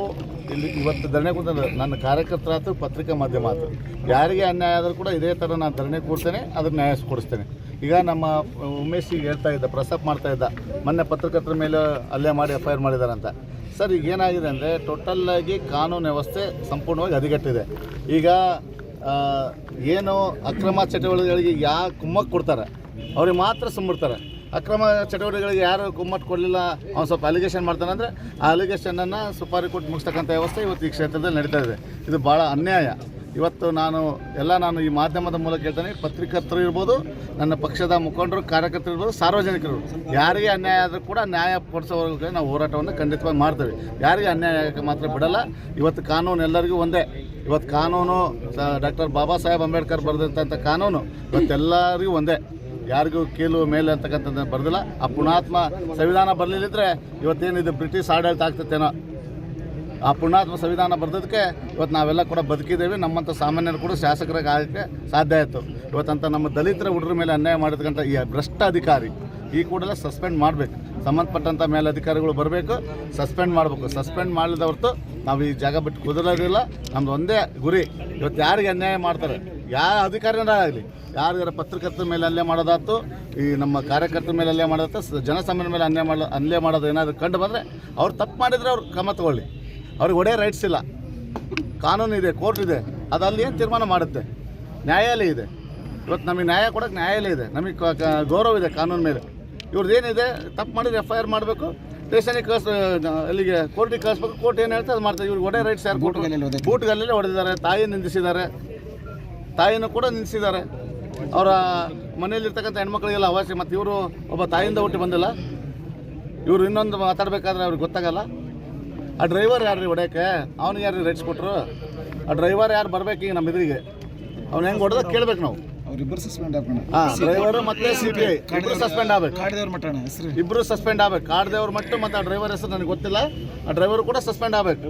Speaker 2: ಇಲ್ಲಿ ಇವತ್ತು ಧರಣಿ ಕೂತಂದ್ರೆ ನನ್ನ ಕಾರ್ಯಕರ್ತರ ಆಯ್ತು, ಪತ್ರಿಕಾ ಮಾಧ್ಯಮ ಆಯ್ತು, ಯಾರಿಗೆ ಅನ್ಯಾಯ ಆದರೂ ಕೂಡ ಇದೇ ಥರ ನಾನು ಧರಣಿ ಕೂಡ್ತೇನೆ, ಅದನ್ನು ನ್ಯಾಯ ಕೊಡಿಸ್ತೇನೆ. ಈಗ ನಮ್ಮ ಉಮೇಶ್ ಈಗ ಹೇಳ್ತಾ ಇದ್ದ, ಪ್ರಸ್ತಾಪ ಮಾಡ್ತಾ ಇದ್ದ, ಮೊನ್ನೆ ಪತ್ರಕರ್ತರ ಮೇಲೆ ಹಲ್ಲೆ ಮಾಡಿ FIR ಮಾಡಿದ್ದಾರೆ ಅಂತ. ಸರ್, ಈಗ ಏನಾಗಿದೆ ಅಂದರೆ ಟೋಟಲ್ಲಾಗಿ ಕಾನೂನು ವ್ಯವಸ್ಥೆ ಸಂಪೂರ್ಣವಾಗಿ ಹದಗೆಟ್ಟಿದೆ. ಈಗ ಏನು ಅಕ್ರಮ ಚಟುವಟಿಕೆಗಳಿಗೆ ಯಾರು ಕುಮ್ಮಕ್ಕು ಕೊಡ್ತಾರೆ ಅವ್ರಿಗೆ ಮಾತ್ರ ಸುಮ್ಮಿರ್ತಾರೆ. ಅಕ್ರಮ ಚಟುವಟಿಕೆಗಳಿಗೆ ಯಾರು ಕುಮ್ಮಟ್ಟು ಕೊಡಲಿಲ್ಲ, ಅವ್ನು ಸ್ವಲ್ಪ ಅಲಿಗೇಷನ್ ಮಾಡ್ತಾನೆ ಅಂದರೆ ಆ ಅಲಿಗೇಷನನ್ನು ಸುಪಾರಿ ಕೊಟ್ಟು ಮುಗಿಸ್ತಕ್ಕಂಥ ವ್ಯವಸ್ಥೆ ಇವತ್ತು ಈ ಕ್ಷೇತ್ರದಲ್ಲಿ ನಡೀತಾ ಇದೆ. ಇದು ಭಾಳ ಅನ್ಯಾಯ. ಇವತ್ತು ನಾನು ಈ ಮಾಧ್ಯಮದ ಮೂಲಕ ಹೇಳ್ತೇನೆ, ಪತ್ರಿಕರ್ತರು ಇರ್ಬೋದು, ನನ್ನ ಪಕ್ಷದ ಮುಖಂಡರು, ಕಾರ್ಯಕರ್ತರು ಇರ್ಬೋದು, ಸಾರ್ವಜನಿಕರು, ಯಾರಿಗೆ ಅನ್ಯಾಯ ಆದರೂ ಕೂಡ ನ್ಯಾಯ ಕೊಡಿಸೋವರೆಗೆ ನಾವು ಹೋರಾಟವನ್ನು ಖಂಡಿತವಾಗಿ ಮಾಡ್ತೇವೆ. ಯಾರಿಗೆ ಅನ್ಯಾಯ ಆಗಕ್ಕೆ ಮಾತ್ರ ಬಿಡಲ್ಲ. ಇವತ್ತು ಕಾನೂನು ಎಲ್ಲರಿಗೂ ಒಂದೇ. ಇವತ್ತು ಕಾನೂನು ಡಾಕ್ಟರ್ ಬಾಬಾ ಸಾಹೇಬ್ ಅಂಬೇಡ್ಕರ್ ಬರೆದಂಥ ಕಾನೂನು ಇವತ್ತೆಲ್ಲರಿಗೂ ಒಂದೇ, ಯಾರಿಗೂ ಕೀಲು ಮೇಲೆ ಅಂತಕ್ಕಂಥದ್ದು ಬರೆದಿಲ್ಲ. ಆ ಪುಣಾತ್ಮ ಸಂವಿಧಾನ ಬರಲಿಲ್ಲದ್ರೆ ಇವತ್ತೇನಿದು ಬ್ರಿಟಿಷ್ ಆಡಳಿತ ಆಗ್ತೈತೇನೋ. ಆ ಪುಣ್ಯಾತ್ಮ ಸಂವಿಧಾನ ಬರೆದಕ್ಕೆ ಇವತ್ತು ನಾವೆಲ್ಲ ಕೂಡ ಬದುಕಿದ್ದೇವೆ. ನಮ್ಮಂಥ ಸಾಮಾನ್ಯರು ಕೂಡ ಶಾಸಕರಾಗಿ ಆಗೋಕ್ಕೆ ಸಾಧ್ಯ ಆಯಿತು. ಇವತ್ತಂತ ನಮ್ಮ ದಲಿತರ ಹುಡುಗರ ಮೇಲೆ ಅನ್ಯಾಯ ಮಾಡಿರ್ತಕ್ಕಂಥ ಈ ಭ್ರಷ್ಟ ಅಧಿಕಾರಿ ಈ ಕೂಡಲೇ ಸಸ್ಪೆಂಡ್ ಮಾಡಬೇಕು. ಸಂಬಂಧಪಟ್ಟಂಥ ಮೇಲಧಿಕಾರಿಗಳು ಬರಬೇಕು, ಸಸ್ಪೆಂಡ್ ಮಾಡಬೇಕು. ಸಸ್ಪೆಂಡ್ ಮಾಡಿದ ಹೊರತು ನಾವು ಈ ಜಾಗ ಬಿಟ್ಟು ಕುದುರೋದಿಲ್ಲ. ನಮ್ಮದು ಒಂದೇ ಗುರಿ, ಇವತ್ತು ಯಾರಿಗೆ ಅನ್ಯಾಯ ಮಾಡ್ತಾರೆ, ಯಾವ ಅಧಿಕಾರಿನ ಆಗಲಿ, ಯಾರು ಪತ್ರಕರ್ತರ ಮೇಲೆ ಹಲ್ಲೆ ಮಾಡೋದಾಯ್ತು, ಈ ನಮ್ಮ ಕಾರ್ಯಕರ್ತರ ಮೇಲೆ ಹಲ್ಲೆ ಮಾಡೋದಾಯ್ತು, ಜನಸಾಮಾನ್ಯರ ಮೇಲೆ ಹಲ್ಲೆ ಮಾಡೋದು ಏನಾದರೂ ಕಂಡು ಬಂದರೆ ಅವ್ರು ತಪ್ಪು ಮಾಡಿದರೆ ಅವ್ರು ಕ್ರಮ ತಗೊಳ್ಳಿ. ಅವ್ರಿಗೆ ಒಡೆಯ ರೈಟ್ಸ್ ಇಲ್ಲ. ಕಾನೂನು ಇದೆ, ಕೋರ್ಟ್ ಇದೆ, ಅದು ಅಲ್ಲಿ ಏನು ತೀರ್ಮಾನ ಮಾಡುತ್ತೆ. ನ್ಯಾಯಾಲಯ ಇದೆ. ಇವತ್ತು ನಮಗೆ ನ್ಯಾಯ ಕೊಡೋಕ್ಕೆ ನ್ಯಾಯಾಲಯ ಇದೆ. ನಮಗೆ ಗೌರವ ಇದೆ ಕಾನೂನು ಮೇಲೆ. ಇವ್ರದ್ದು ಏನಿದೆ, ತಪ್ಪು ಮಾಡಿದ್ರೆ FIR ಮಾಡಬೇಕು, ಸ್ಟೇಷನಿಗೆ ಅಲ್ಲಿಗೆ ಕೋರ್ಟಿಗೆ ಕಳಿಸ್ಬೇಕು. ಕೋರ್ಟ್ ಏನು ಹೇಳ್ತಾರೆ ಅದು ಮಾಡ್ತಾರೆ. ಇವ್ರಿಗೆ ಒಡೆಯ ರೈಟ್ಸ್ ಯಾರು ಕೊಟ್ಟರು? ಬೂಟ್ಗಲ್ಲೇ ಹೊಡೆದಿದ್ದಾರೆ, ತಾಯಿ ನಿಂದಿಸಿದ್ದಾರೆ, ತಾಯಿನೂ ಕೂಡ ನಿಂದಿಸಿದ್ದಾರೆ. ಅವರ ಮನೆಯಲ್ಲಿರ್ತಕ್ಕಂಥ ಹೆಣ್ಮಕ್ಳಿಗೆಲ್ಲ ಅವಶ್ಯ. ಮತ್ತು ಇವರು ಒಬ್ಬ ತಾಯಿಯಿಂದ ಹುಟ್ಟಿ ಬಂದಿಲ್ಲ. ಇವರು ಇನ್ನೊಂದು ಮಾತಾಡಬೇಕಾದ್ರೆ ಅವ್ರಿಗೆ ಗೊತ್ತಾಗಲ್ಲ. ಆ ಡ್ರೈವರ್ ಯಾರು ರೀ ಹೊಡೆಯೋಕ್ಕೆ? ಅವ್ನಿಗೆ ಯಾರು ರೈಟ್ಸ್ ಕೊಟ್ಟರು? ಆ ಡ್ರೈವರ್ ಯಾರು ಬರಬೇಕು ಈಗ ನಮ್ಮ ಎದುರಿಗೆ? ಅವ್ನು ಹೆಂಗೆ ಹೊಡೆದ ಕೇಳ್ಬೇಕು ನಾವು.
Speaker 6: ಅವರಿಬ್ಬರು ಸಸ್ಪೆಂಡ್ ಆಗ್ಬೇಕು.
Speaker 2: ಡ್ರೈವರು ಮತ್ತು CPI ಇಬ್ಬರು ಸಸ್ಪೆಂಡ್ ಆಗಬೇಕು. ಇಬ್ಬರು ಸಸ್ಪೆಂಡ್ ಆಗಬೇಕು. ಕಾಡ್ದೇವ್ರ ಮಟ್ಟು ಮತ್ತು ಆ ಡ್ರೈವರ್ ಹೆಸರು ನನಗೆ ಗೊತ್ತಿಲ್ಲ. ಆ ಡ್ರೈವರು ಕೂಡ ಸಸ್ಪೆಂಡ್ ಆಗಬೇಕು.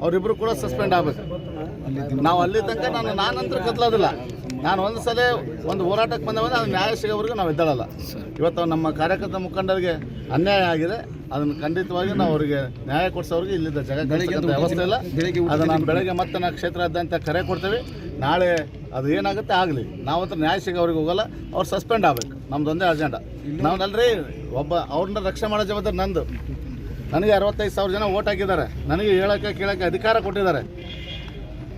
Speaker 2: ಅವರಿಬ್ಬರು ಕೂಡ ಸಸ್ಪೆಂಡ್ ಆಗಬೇಕು. ನಾವು ಅಲ್ಲಿ ತನಕ ನಾನಂತರ ಕತ್ಲೋದಿಲ್ಲ. ನಾನು ಒಂದು ಸಲ ಒಂದು ಹೋರಾಟಕ್ಕೆ ಬಂದವಂದ್ರೆ ಅದು ನ್ಯಾಯ ಸಿಗೋವರೆಗೂ ನಾವು ಎದ್ದೇಳಲ್ಲ. ಇವತ್ತು ನಮ್ಮ ಕಾರ್ಯಕರ್ತ ಮುಖಂಡರಿಗೆ ಅನ್ಯಾಯ ಆಗಿದೆ. ಅದನ್ನು ಖಂಡಿತವಾಗಿ ನಾವು ಅವರಿಗೆ ನ್ಯಾಯ ಕೊಡಿಸೋರಿಗೆ ಇಲ್ಲಿದ್ದ ಜಗತ್ತಂಥ ವ್ಯವಸ್ಥೆ ಇಲ್ಲ. ಅದು ನಾನು ಬೆಳಗ್ಗೆ ಮತ್ತೆ ನಾವು ಕ್ಷೇತ್ರಾದ್ಯಂತ ಕರೆ ಕೊಡ್ತೇವೆ. ನಾಳೆ ಅದು ಏನಾಗುತ್ತೆ ಆಗಲಿ, ನಾವಂತ ನ್ಯಾಯ ಸಿಗೋವ್ರಿಗೆ ಹೋಗಲ್ಲ. ಅವ್ರು ಸಸ್ಪೆಂಡ್ ಆಗಬೇಕು. ನಮ್ದೊಂದೇ ಅಜೆಂಡಾ. ನಾವಲ್ರಿ ಅವ್ರನ್ನ ರಕ್ಷಣೆ ಮಾಡೋ ಜವಾಬ್ದಾರಿ ನಂದು. ನನಗೆ 65,000 ಜನ ಓಟ್ ಹಾಕಿದ್ದಾರೆ. ನನಗೆ ಹೇಳೋಕ್ಕೆ ಕೇಳೋಕ್ಕೆ ಅಧಿಕಾರ ಕೊಟ್ಟಿದ್ದಾರೆ.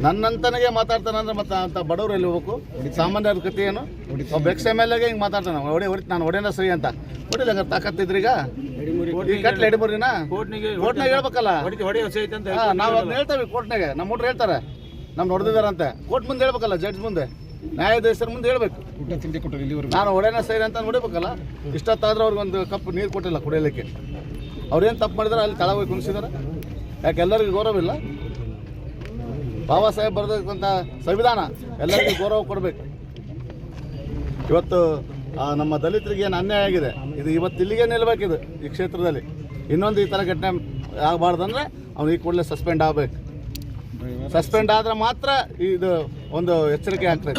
Speaker 2: ನನ್ನಂತನಿಗೆ ಮಾತಾಡ್ತಾನೆ ಅಂದರೆ ಮತ್ತೆ ಅಂತ ಬಡವರು ಎಲ್ಲಿ ಹೋಗ್ಬೇಕು? ಸಾಮಾನ್ಯರ ಕಥೆ ಏನು? ಒಬ್ಬ XMLಗೆ ಹಿಂಗೆ ಮಾತಾಡ್ತಾನೆ, ನಾನು ಹೊಡೆನ ಸರಿ ಅಂತ. ಹೊಡಿಲ್ಲ, ಹಂಗೆ ತಾಕತ್ತಿದ್ರಿ ಈಗ ಈ ಕಟ್ಲೆ ಎಡಿಮುರಿನ ಕೋರ್ಟ್ನಾಗ ಹೇಳ್ಬೇಕಲ್ಲ. ನಾವು ಅದನ್ನ ಹೇಳ್ತೇವೆ ಕೋರ್ಟ್ನಾಗೆ. ನಮ್ಮ ಹುಡ್ರು ಹೇಳ್ತಾರೆ ನಮ್ಗೆ ಹೊಡೆದಿದ್ದಾರಂತೆ. ಕೋರ್ಟ್ ಮುಂದೆ ಹೇಳ್ಬೇಕಲ್ಲ, ಜಡ್ಜ್ ಮುಂದೆ, ನ್ಯಾಯಾಧೀಶರ ಮುಂದೆ ಹೇಳ್ಬೇಕು. ನಾನು ಹೊಡೆನ ಸರಿ ಅಂತ ಹೊಡಿಬೇಕಲ್ಲ. ಇಷ್ಟೊತ್ತಾದ್ರೂ ಅವ್ರಿಗೊಂದು ಕಪ್ ನೀರು ಕೊಟ್ಟಿಲ್ಲ ಕುಡಿಯಲಿಕ್ಕೆ. ಅವ್ರೇನು ತಪ್ಪು ಮಾಡಿದಾರೆ? ಅಲ್ಲಿ ತಳವಾಗಿ ಕುಣಿಸಿದಾರೆ. ಯಾಕೆ ಎಲ್ಲರಿಗೂ ಗೌರವ ಇಲ್ಲ? ಬಾಬಾ ಸಾಹೇಬ್ ಬರೆದಕ್ಕಂಥ ಸಂವಿಧಾನ ಎಲ್ಲರಿಗೂ ಗೌರವ ಕೊಡಬೇಕು. ಇವತ್ತು ನಮ್ಮ ದಲಿತರಿಗೆ ಏನು ಅನ್ಯಾಯ ಆಗಿದೆ, ಇದು ಇವತ್ತು ಇಲ್ಲಿಗೆ ನಿಲ್ಲಬೇಕಿದು ಈ ಕ್ಷೇತ್ರದಲ್ಲಿ. ಇನ್ನೊಂದು ಈ ಥರ ಘಟನೆ ಆಗಬಾರ್ದಂದ್ರೆ ಅವ್ನು ಈ ಕೂಡಲೇ ಸಸ್ಪೆಂಡ್ ಆಗಬೇಕು. ಸಸ್ಪೆಂಡ್ ಆದರೆ ಮಾತ್ರ ಇದು ಒಂದು ಎಚ್ಚರಿಕೆ ಆಗ್ತದೆ.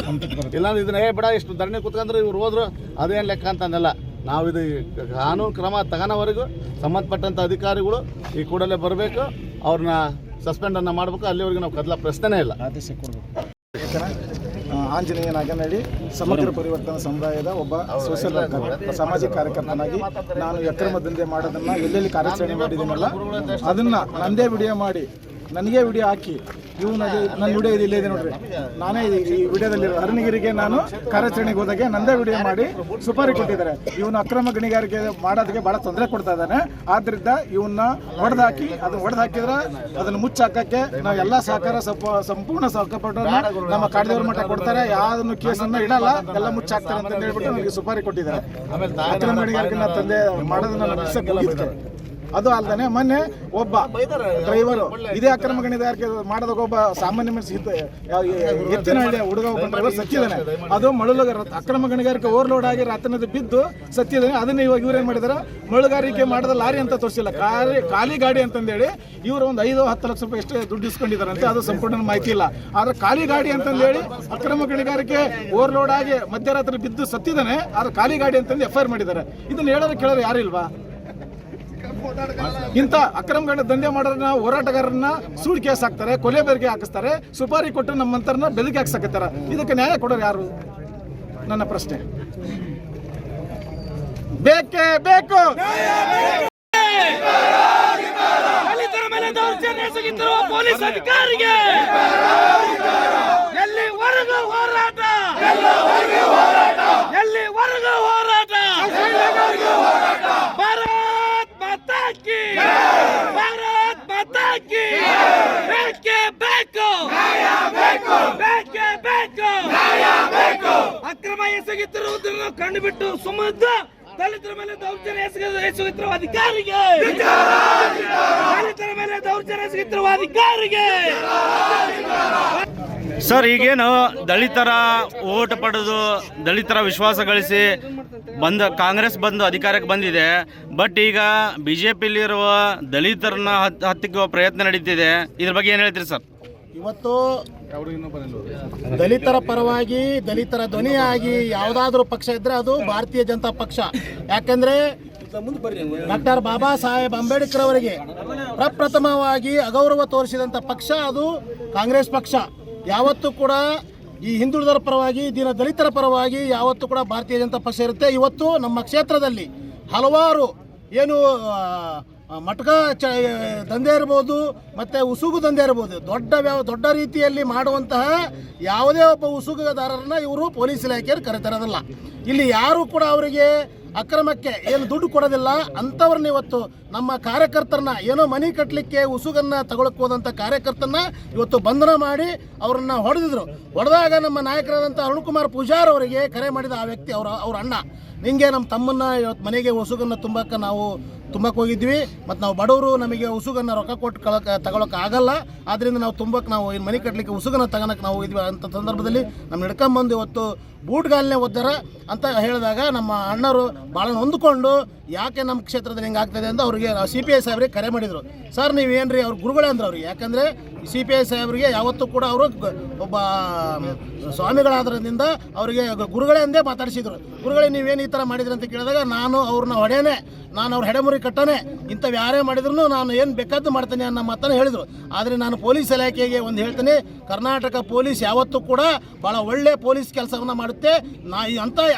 Speaker 2: ಇಲ್ಲಾಂದ್ರೆ ಇದನ್ನ ಬಿಡ ಇಷ್ಟು ಧರಣಿ ಕೂತ್ಕೊಂಡ್ರೆ ಇವ್ರು ಹೋದ್ರು ಅದೇನು ಲೆಕ್ಕ ಅಂತಂದೆಲ್ಲ. ನಾವು ಇದು ಕಾನೂನು ಕ್ರಮ ತಗೋವರೆಗೂ ಸಂಬಂಧಪಟ್ಟಂಥ ಅಧಿಕಾರಿಗಳು ಈ ಕೂಡಲೇ ಬರಬೇಕು, ಅವ್ರನ್ನ ಸಸ್ಪೆಂಡನ್ನು ಮಾಡಬೇಕು. ಅಲ್ಲಿವರೆಗೂ ನಾವು ಕದಲ ಪ್ರಶ್ನೆನೇ ಇಲ್ಲ.
Speaker 6: ಆದೇಶ ಕೊಡಬೇಕು. ಆಂಜನೇಯ ನಾಗನಹಳ್ಳಿ ಸಮಗ್ರ ಪರಿವರ್ತನಾ ಸಮುದಾಯದ ಒಬ್ಬ ಸೋಷಿಯಲ್ ವರ್ಕರ್, ಸಾಮಾಜಿಕ ಕಾರ್ಯಕರ್ತನಾಗಿ ನಾನು ಅಕ್ರಮ ದಂಧೆ ಮಾಡೋದನ್ನು ಎಲ್ಲೆಲ್ಲಿ ಕಾರ್ಯಾಚರಣೆ ಮಾಡಿದ್ದೀನಲ್ಲ ಅದನ್ನು ನಂದೇ ವಿಡಿಯೋ ಮಾಡಿ ನನಗೆ ವಿಡಿಯೋ ಹಾಕಿ ನನ್ನ ವಿಡಿಯೋ ಇಲ್ಲೇ ಇದೆ ನೋಡ್ರಿ, ನಾನೇ ಈ ವಿಡಿಯೋದಲ್ಲಿ ಅರಣ್ಯಗಿರಿಗೆ ನಾನು ಕಾರ್ಯಾಚರಣೆಗೆ ಹೋದಾಗೆ ನಂದೇ ವಿಡಿಯೋ ಮಾಡಿ ಸುಪಾರಿ ಕೊಟ್ಟಿದ್ದಾರೆ. ಇವನು ಅಕ್ರಮ ಗಣಿಗಾರಿಕೆ ಮಾಡೋದಕ್ಕೆ ಭಾಳ ತೊಂದರೆ ಕೊಡ್ತಾ ಇದ್ದಾನೆ. ಆದ್ದರಿಂದ ಇವನ್ನ ಹೊಡೆದಾಕಿ ಅದನ್ನ ಹೊಡೆದಾಕಿದ್ರೆ ಅದನ್ನು ಮುಚ್ಚಾಕಕ್ಕೆ ನಾವು ಎಲ್ಲ ಸಹಕಾರ ಸಂಪೂರ್ಣ ಸಹಕಾರ ನಮ್ಮ ಕಾಡ್ದೇವ್ರ ಮಠ ಕೊಡ್ತಾರೆ. ಯಾವ್ದನ್ನು ಕೇಸನ್ನು ಇಡಲ್ಲ, ಎಲ್ಲ ಮುಚ್ಚಾಕ್ತಾರೆ ಅಂತ ಹೇಳ್ಬಿಟ್ಟು ನನಗೆ ಸುಪಾರಿ ಕೊಟ್ಟಿದ್ದಾರೆ. ಅಕ್ರಮ ಗಣಿಗಾರಿಕೆ ತಂದೆ ಮಾಡೋದನ್ನ ನಿಲ್ಲಿಸಕ್ಕೆ ಅದು ಅಲ್ಲದೆ ಮೊನ್ನೆ ಒಬ್ಬ ಡ್ರೈವರು ಇದೇ ಅಕ್ರಮ ಗಣಿಗಾರಿಕೆ ಮಾಡೋದಾಗ ಒಬ್ಬ ಸಾಮಾನ್ಯ ಮನುಷ್ಯ ಎತ್ತಿನಹಳ್ಳಿ ಹುಡುಗ ಒಬ್ಬ ಡ್ರೈವರ್ ಸತ್ತಿದ್ದಾನೆ. ಅದು ಮಳಲು ಅಕ್ರಮ ಗಣಿಗಾರಿಕೆ ಓವರ್ಲೋಡ್ ಆಗಿ ರಾತ್ರಿ ಬಿದ್ದು ಸತ್ತಿದ್ದಾನೆ. ಅದನ್ನ ಇವಾಗ ಇವ್ರೇನ್ ಮಾಡಿದಾರೆ, ಮಳುಗಾರಿಕೆ ಮಾಡಿದ ಲಾರಿ ಅಂತ ತೋರಿಸಿಲ್ಲ, ಖಾಲಿ ಗಾಡಿ ಅಂತಂದೇಳಿ ಇವರು ಒಂದು 5-10 ಲಕ್ಷ ರೂಪಾಯಿ ಎಷ್ಟೇ ದುಡ್ಡು ಇಸ್ಕೊಂಡಿದ್ದಾರಂತೆ. ಅದು ಸಂಪೂರ್ಣ ಮಾಹಿತಿ ಇಲ್ಲ. ಆದ್ರೆ ಖಾಲಿ ಗಾಡಿ ಅಂತಂದೇಳಿ ಅಕ್ರಮ ಗಣಿಗಾರಿಕೆ ಓವರ್ಲೋಡ್ ಆಗಿ ಮಧ್ಯರಾತ್ರಿ ಬಿದ್ದು ಸತ್ತಿದ್ದಾನೆ, ಆದ್ರೆ ಖಾಲಿ ಗಾಡಿ ಅಂತಂದು FIR ಮಾಡಿದ್ದಾರೆ. ಇದನ್ನ ಹೇಳೋದು ಕೇಳೋರು ಯಾರು ಇಲ್ವಾ? ಇಂಥ ಅಕ್ರಮ ದಂಧೆ ಮಾಡೋರನ್ನ ಹೋರಾಟಗಾರರನ್ನ ಸೂಡ್ ಕೇಸ್ ಹಾಕ್ತಾರೆ, ಕೊಲೆ ಬೆದರಿಕೆ ಹಾಕಿಸ್ತಾರೆ, ಸುಪಾರಿ ಕೊಟ್ಟು ನಮ್ಮಂತರನ್ನ ಬೆದರಿಕೆ ಹಾಕ್ಸಕತ್ತಾರ. ಇದಕ್ಕೆ ನ್ಯಾಯ ಕೊಡೋರು ಯಾರು? ನನ್ನ ಪ್ರಶ್ನೆ. ಬೇಕೇ ಬೇಕು.
Speaker 5: ದಲಿತರ ಮೇಲೆ ದೌರ್ಜನ್ಯ ಎಸಗುತ್ತಿರುವ ಪೊಲೀಸ್ ಅಧಿಕಾರಿಗೆ ಎಲ್ಲಿವರೆಗೂ ಹೋರಾಟ, ಎಲ್ಲಿವರೆಗೂ ಹೋರಾಟ. ಭಾರತ್ ಮಾತಾ ಕಿ, ಭಾರತ್ ಮಾತಾ ಕಿ. ಬೇಕೇ ಬೇಕು, ಬೇಕೇ ಬೇಕು. ಅಕ್ರಮ ಎಸಗುತ್ತಿರುವುದನ್ನು ಕಂಡುಬಿಟ್ಟು ಸುಮ್ಮದ ದಲಿತರ ಮೇಲೆ ದೌರ್ಜನ್ಯ ಎಸಗುತ್ತಿರುವ ಅಧಿಕಾರಿಗೆ, ದಲಿತರ ಮೇಲೆ ದೌರ್ಜನ್ಯ ಎಸಗುತ್ತಿರುವ ಅಧಿಕಾರಿಗೆ.
Speaker 3: ಸರ್, ಈಗೇನು ದಲಿತರ ಓಟ್ ಪಡೆದು ದಲಿತರ ವಿಶ್ವಾಸ ಗಳಿಸಿ ಕಾಂಗ್ರೆಸ್ ಬಂದು ಅಧಿಕಾರಕ್ಕೆ ಬಂದಿದೆ. ಬಟ್ ಈಗ BJPಯಲ್ಲಿರುವ ದಲಿತರನ್ನ ಹತ್ತಿಕ್ಕುವ ಪ್ರಯತ್ನ ನಡೀತಿದೆ. ಇದ್ರ ಬಗ್ಗೆ ಏನು ಹೇಳ್ತೀರಿ ಸರ್?
Speaker 6: ಇವತ್ತು ದಲಿತರ ಪರವಾಗಿ ದಲಿತರ ಧ್ವನಿಯಾಗಿ ಯಾವುದಾದ್ರೂ ಪಕ್ಷ ಇದ್ರೆ ಅದು ಭಾರತೀಯ ಜನತಾ ಪಕ್ಷ. ಯಾಕಂದ್ರೆ ಡಾಕ್ಟರ್ ಬಾಬಾ ಸಾಹೇಬ್ ಅಂಬೇಡ್ಕರ್ ಅವರಿಗೆ ಪ್ರಪ್ರಥಮವಾಗಿ ಅಗೌರವ ತೋರಿಸಿದಂಥ ಪಕ್ಷ ಅದು ಕಾಂಗ್ರೆಸ್ ಪಕ್ಷ. ಯಾವತ್ತೂ ಕೂಡ ಈ ಹಿಂದುಳಿದರ ಪರವಾಗಿ ದಲಿತರ ಪರವಾಗಿ ಯಾವತ್ತೂ ಕೂಡ ಭಾರತೀಯ ಜನತಾ ಪಕ್ಷ ಇರುತ್ತೆ. ಇವತ್ತು ನಮ್ಮ ಕ್ಷೇತ್ರದಲ್ಲಿ ಹಲವಾರು ಏನು ಮಟ್ಕ ದಂಧೆ ಇರ್ಬೋದು, ಮತ್ತು ಉಸುಗು ದಂಧೆ ಇರ್ಬೋದು, ದೊಡ್ಡ ರೀತಿಯಲ್ಲಿ ಮಾಡುವಂತಹ ಯಾವುದೇ ಒಬ್ಬ ಉಸುಗುದಾರರನ್ನ ಇವರು ಪೊಲೀಸ್ ಇಲಾಖೆಯವರು ಕರೆತರೋದಿಲ್ಲ. ಇಲ್ಲಿ ಯಾರು ಕೂಡ ಅವರಿಗೆ ಅಕ್ರಮಕ್ಕೆ ಏನು ದುಡ್ಡು ಕೊಡೋದಿಲ್ಲ. ಅಂಥವ್ರನ್ನ ಇವತ್ತು ನಮ್ಮ ಕಾರ್ಯಕರ್ತರನ್ನ ಏನೋ ಮನೆ ಕಟ್ಟಲಿಕ್ಕೆ ಉಸುಗನ್ನು ತಗೊಳಕ್ಕೆ ಹೋದಂಥ ಕಾರ್ಯಕರ್ತರನ್ನ ಇವತ್ತು ಬಂಧನ ಮಾಡಿ ಅವರನ್ನು ಹೊಡೆದಾಗ ನಮ್ಮ ನಾಯಕರಾದಂಥ ಅರುಣಕುಮಾರ್ ಪೂಜಾರ್ ಅವರಿಗೆ ಕರೆ ಮಾಡಿದ ಆ ವ್ಯಕ್ತಿ ಅವ್ರ ಅಣ್ಣ, ನಿಂಗೆ ನಮ್ಮ ತಮ್ಮನ್ನ ಇವತ್ತು ಮನೆಗೆ ಉಸುಗನ್ನು ತುಂಬಕ್ಕೆ ಹೋಗಿದ್ವಿ, ಮತ್ತು ನಾವು ಬಡವರು, ನಮಗೆ ಉಸುಗನ್ನು ರೊಕ್ಕ ಕೊಟ್ಟು ತಗೊಳಕ್ಕೆ ಆಗಲ್ಲ, ಆದ್ದರಿಂದ ನಾವು ಮನೆ ಕಟ್ಟಲಿಕ್ಕೆ ಉಸುಗನ್ನು ತಗೊಳಕ್ಕೆ ನಾವು ಇದ್ವಿ ಅಂತ ಸಂದರ್ಭದಲ್ಲಿ ನಮ್ಮ ಹಿಡ್ಕೊಂಬಂದು ಇವತ್ತು ಬೂಟ್ಗಾಲನೆ ಒದ್ದಾರ ಅಂತ ಹೇಳಿದಾಗ ನಮ್ಮ ಅಣ್ಣರು ಭಾಳ ನೊಂದ್ಕೊಂಡು ಯಾಕೆ ನಮ್ಮ ಕ್ಷೇತ್ರದಲ್ಲಿ ಹಿಂಗೆ ಆಗ್ತದೆ ಅಂತ ಅವ್ರಿಗೆ CPI ಸಾಹೇಬ್ರಿಗೆ ಕರೆ ಮಾಡಿದರು. ಸರ್ ನೀವೇನ್ರಿ ಅವ್ರ ಗುರುಗಳೇ ಅಂದ್ರೆ ಅವ್ರಿಗೆ, ಯಾಕಂದರೆ CPI ಸಾಹೇಬ್ರಿಗೆ ಯಾವತ್ತೂ ಕೂಡ ಅವರು ಒಬ್ಬ ಸ್ವಾಮಿಗಳಾದ್ರಿಂದ ಅವರಿಗೆ ಗುರುಗಳೇ ಅಂದೇ ಮಾತಾಡಿಸಿದ್ರು. ಗುರುಗಳೇ ನೀವೇನು ಈ ಥರ ಮಾಡಿದ್ರಿ ಅಂತ ಕೇಳಿದಾಗ ನಾನು ಅವ್ರನ್ನ ಹೊಡೆಯೇ, ನಾನು ಅವ್ರ ಹೆಡೆಮುರಿ ಕಟ್ಟನೆ, ಇಂಥವು ಯಾರೇ ಮಾಡಿದ್ರು ನಾನು ಏನು ಬೇಕಾದ್ದು ಮಾಡ್ತೇನೆ ಅನ್ನೋ ಮಾತನ್ನು ಹೇಳಿದರು. ಆದರೆ ನಾನು ಪೊಲೀಸ್ ಇಲಾಖೆಗೆ ಒಂದು ಹೇಳ್ತೇನೆ, ಕರ್ನಾಟಕ ಪೊಲೀಸ್ ಯಾವತ್ತೂ ಕೂಡ ಭಾಳ ಒಳ್ಳೆ ಪೊಲೀಸ್ ಕೆಲಸವನ್ನು ಮಾಡುತ್ತೆ.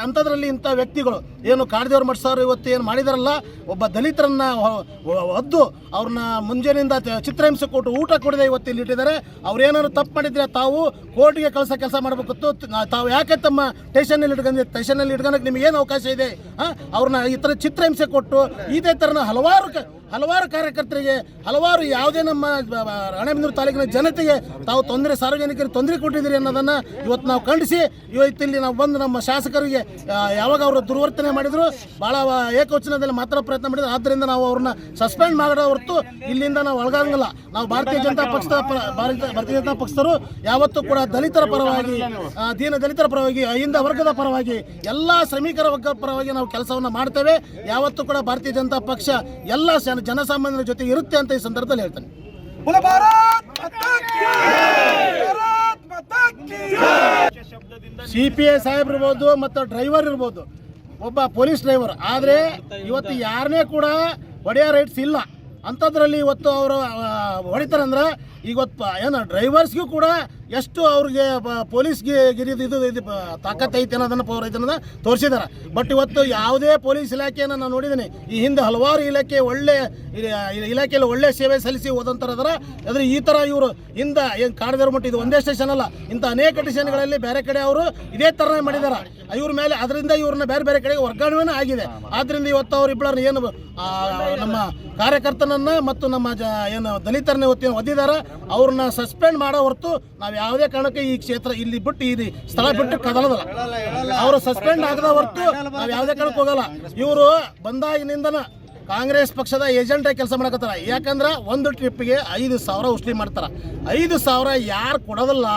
Speaker 6: ಅಂಥದ್ರಲ್ಲಿ ಇಂಥ ವ್ಯಕ್ತಿಗಳು ಏನು ಕಾಡ್ದೇವ್ರ ಮಠ ಸರ್ ಇವತ್ತು ಏನು ಮಾಡಿದಾರಲ್ಲ, ಒಬ್ಬ ದಲಿತರನ್ನ ಒದ್ದು ಅವ್ರನ್ನ ಮುಂಜಾನೆಯಿಂದ ಚಿತ್ರಹಿಂಸೆ ಕೊಟ್ಟು ಊಟ ಕೊಡದೆ ಇವತ್ತು ಇಲ್ಲಿ ಇಟ್ಟಿದ್ದಾರೆ. ಅವ್ರೇನಾದ್ರು ತಪ್ಪು ಮಾಡಿದ್ರೆ ತಾವು ಕೋರ್ಟ್ಗೆ ಕೆಲಸ ಮಾಡಬೇಕಿತ್ತು. ತಾವು ಯಾಕೆ ತಮ್ಮ ಸ್ಟೇಷನಲ್ಲಿ ಇಟ್ಕೊಂಡಕ್ಕೆ ನಿಮಗೇನು ಅವಕಾಶ ಇದೆ? ಅವ್ರನ್ನ ಈ ಥರ ಚಿತ್ರಹಿಂಸೆ ಕೊಟ್ಟು ಇದೇ ಥರನ ಹಲವಾರು ಹಲವಾರು ಕಾರ್ಯಕರ್ತರಿಗೆ, ಹಲವಾರು ಯಾವುದೇ ನಮ್ಮ ರಾಣೆಬೆನ್ನೂರು ತಾಲೂಕಿನ ಜನತೆಗೆ ತಾವು ಸಾರ್ವಜನಿಕರಿಗೆ ತೊಂದರೆ ಕೊಟ್ಟಿದ್ದೀರಿ ಅನ್ನೋದನ್ನು ಇವತ್ತು ನಾವು ಖಂಡಿಸಿ ಇಲ್ಲಿ ನಾವು ಬಂದು ನಮ್ಮ ಶಾಸಕರಿಗೆ ಯಾವಾಗ ಅವರು ದುರ್ವರ್ತನೆ ಮಾಡಿದ್ರು ಭಾಳ ಏಕವಚನದಲ್ಲಿ ಮಾತ್ರ ಪ್ರಯತ್ನ ಮಾಡಿದ್ರು. ಆದ್ದರಿಂದ ನಾವು ಅವ್ರನ್ನ ಸಸ್ಪೆಂಡ್ ಮಾಡೋ ಹೊರತು ಇಲ್ಲಿಂದ ನಾವು ಒಳಗಾಗಂಗಿಲ್ಲ. ನಾವು ಭಾರತೀಯ ಜನತಾ ಪಕ್ಷದವರು ಯಾವತ್ತೂ ಕೂಡ ದಲಿತರ ಪರವಾಗಿ, ದೀನ ದಲಿತರ ಪರವಾಗಿ, ಅಹಿಂದ ವರ್ಗದ ಪರವಾಗಿ, ಎಲ್ಲ ಶ್ರಮಿಕರ ವರ್ಗದ ಪರವಾಗಿ ನಾವು ಕೆಲಸವನ್ನು ಮಾಡ್ತೇವೆ. ಯಾವತ್ತೂ ಕೂಡ ಭಾರತೀಯ ಜನತಾ ಪಕ್ಷ ಎಲ್ಲ ಜನಸಾಮಾನ್ಯರ ಜೊತೆ ಇರುತ್ತೆ ಅಂತ ಈ ಸಂದರ್ಭದಲ್ಲಿ ಹೇಳ್ತೇನೆ. CPI ಸಾಹೇಬ್ರು ಇರ್ಬೋದು ಮತ್ತು ಡ್ರೈವರ್ ಇರ್ಬೋದು, ಒಬ್ಬ ಪೊಲೀಸ್ ಡ್ರೈವರ್, ಆದರೆ ಇವತ್ತು ಯಾರನ್ನೇ ಕೂಡ ಹೊಡೆಯೋ ರೈಟ್ಸ್ ಇಲ್ಲ. ಅಂಥದ್ರಲ್ಲಿ ಇವತ್ತು ಅವರು ಹೊಡಿತಾರಂದ್ರೆ ಇವತ್ತು ಏನು ಡ್ರೈವರ್ಸ್ಗೂ ಕೂಡ ಎಷ್ಟು ಅವ್ರಿಗೆ ಪೊಲೀಸ್ಗೆ ಇದು ತಾಕತ್ ಐತೆ ಅನ್ನೋದನ್ನು ಪವರ್ ಐತೆ ಅನ್ನೋದನ್ನು ತೋರಿಸಿದ್ದಾರೆ. ಬಟ್ ಇವತ್ತು ಯಾವುದೇ ಪೊಲೀಸ್ ಇಲಾಖೆಯನ್ನು ನಾನು ನೋಡಿದ್ದೀನಿ, ಈ ಹಿಂದೆ ಹಲವಾರು ಇಲಾಖೆಯಲ್ಲಿ ಒಳ್ಳೆ ಸೇವೆ ಸಲ್ಲಿಸಿ ಹೋದಂಥರದಾರ. ಆದರೆ ಈ ಥರ ಇವರು ಹಿಂದೆ ಏನು ಕಾಡದೇವ್ರ ಮಟ್ಟ ಇದು ಒಂದೇ ಸ್ಟೇಷನ್ ಅಲ್ಲ, ಇಂಥ ಅನೇಕ ಸ್ಟೇಷನ್ಗಳಲ್ಲಿ ಬೇರೆ ಕಡೆ ಅವರು ಇದೇ ಥರನೇ ಮಾಡಿದ್ದಾರೆ. ಇವ್ರ ಮೇಲೆ ಅದರಿಂದ ಇವ್ರನ್ನ ಬೇರೆ ಬೇರೆ ಕಡೆಗೆ ವರ್ಗಾವಣೆ ಆಗಿದೆ. ಆದ್ದರಿಂದ ಇವತ್ತು ಅವರಿಬ್ಬರನ್ನ ಏನು ನಮ್ಮ ಕಾರ್ಯಕರ್ತನನ್ನು ಮತ್ತು ನಮ್ಮ ಏನು ದಲಿತರನ್ನ ಇವತ್ತಿನ ಒದ್ದಿದ್ದಾರೆ, ಅವ್ರನ್ನ ಸಸ್ಪೆಂಡ್ ಮಾಡೋ ಹೊರತು ನಾವು ಯಾವುದೇ ಕಾರಣಕ್ಕೆ ಈ ಕ್ಷೇತ್ರ ಇಲ್ಲಿ ಬಿಟ್ಟು ಈ ಸ್ಥಳ ಬಿಟ್ಟು ಕದಲದಲ್ಲ. ಅವರು ಸಸ್ಪೆಂಡ್ ಆಗದ ಹೊರತು ನಾವು ಯಾವುದೇ ಕಾರಣಕ್ಕೆ ಹೋಗಲ್ಲ. ಇವರು ಬಂದಾಗಿನಿಂದನ ಕಾಂಗ್ರೆಸ್ ಪಕ್ಷದ ಏಜೆಂಟ್ ಆಗಿ ಕೆಲಸ ಮಾಡಕತ್ತಾರ. ಯಾಕಂದ್ರೆ ಒಂದು ಟ್ರಿಪ್ಗೆ 5,000 ಉಸ್ಲಿ ಮಾಡ್ತಾರೆ. 5,000 ಯಾರು ಕೊಡೋದಿಲ್ಲ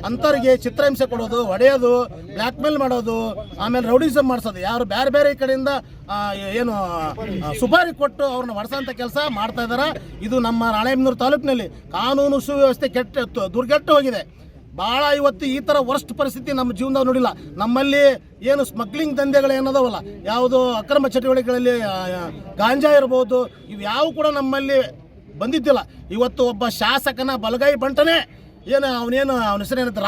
Speaker 6: ಅಂಥವ್ರಿಗೆ ಚಿತ್ರಹಿಂಸೆ ಕೊಡೋದು, ಹೊಡೆಯೋದು, ಬ್ಲ್ಯಾಕ್ ಮೇಲ್ ಮಾಡೋದು, ಆಮೇಲೆ ರೌಡಿಸಮ್ ಮಾಡಿಸೋದು, ಯಾರು ಬೇರೆ ಬೇರೆ ಕಡೆಯಿಂದ ಏನು ಸುಪಾರಿ ಕೊಟ್ಟು ಅವ್ರನ್ನ ಹೊಡೆಸೋಂಥ ಕೆಲಸ ಮಾಡ್ತಾ ಇದ್ದಾರೆ. ಇದು ನಮ್ಮ ರಾಣೆಬೆನ್ನೂರು ತಾಲೂಕಿನಲ್ಲಿ ಕಾನೂನು ಸುವ್ಯವಸ್ಥೆ ದುರ್ಗೆಟ್ಟು ಹೋಗಿದೆ. ಭಾಳ ಇವತ್ತು ಈ ಥರ ವರ್ಸ್ಟ್ ಪರಿಸ್ಥಿತಿ ನಮ್ಮ ಜೀವನದಾಗ ನೋಡಿಲ್ಲ. ನಮ್ಮಲ್ಲಿ ಏನು ಸ್ಮಗ್ಲಿಂಗ್ ದಂಧೆಗಳು ಏನದವಲ್ಲ, ಯಾವುದು ಅಕ್ರಮ ಚಟುವಟಿಕೆಗಳಲ್ಲಿ ಗಾಂಜಾ ಇರ್ಬೋದು, ಇವು ಯಾವ ಕೂಡ ನಮ್ಮಲ್ಲಿ ಬಂದಿದ್ದಿಲ್ಲ. ಇವತ್ತು ಒಬ್ಬ ಶಾಸಕನ ಬಲಗೈ ಬಂಟನೇ ಅವನ ಹೆಸರೇನಂತ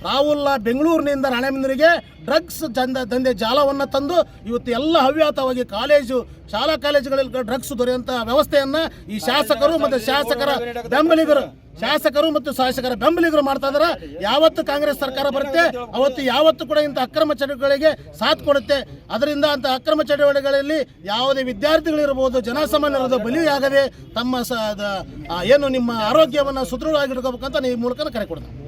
Speaker 6: ರಾಹುಲ್ ಬೆಂಗಳೂರಿನಿಂದ ರಾಣೆಬೆನ್ನೂರಿಗೆ ಡ್ರಗ್ಸ್ ದಂಧೆ ಜಾಲವನ್ನು ತಂದು ಇವತ್ತು ಎಲ್ಲ ಹವ್ಯಾತವಾಗಿ ಶಾಲಾ ಕಾಲೇಜುಗಳಲ್ಲಿ ಡ್ರಗ್ಸ್ ದೊರೆಯುವಂಥ ವ್ಯವಸ್ಥೆಯನ್ನು ಈ ಶಾಸಕರು ಮತ್ತು ಶಾಸಕರ ಬೆಂಬಲಿಗರು ಮಾಡ್ತಾ ಇದ್ದಾರೆ. ಯಾವತ್ತು ಕಾಂಗ್ರೆಸ್ ಸರ್ಕಾರ ಬರುತ್ತೆ ಅವತ್ತು ಯಾವತ್ತು ಕೂಡ ಇಂಥ ಅಕ್ರಮ ಚಟುವಟಿಕೆಗಳಿಗೆ ಸಾಥ್ ಕೊಡುತ್ತೆ. ಅದರಿಂದ ಅಂಥ ಅಕ್ರಮ ಚಟುವಟಿಕೆಗಳಲ್ಲಿ ಯಾವುದೇ ವಿದ್ಯಾರ್ಥಿಗಳಿರ್ಬೋದು, ಜನಸಾಮಾನ್ಯರು ಬಲಿಯಾಗದೆ ತಮ್ಮ ಏನು ನಿಮ್ಮ ಆರೋಗ್ಯವನ್ನು ಸುದೃಢವಾಗಿಟ್ಕೋಬೇಕಂತ ಈ ಮೂಲಕ ಕರೆ ಕೊಡ್ತಾರೆ.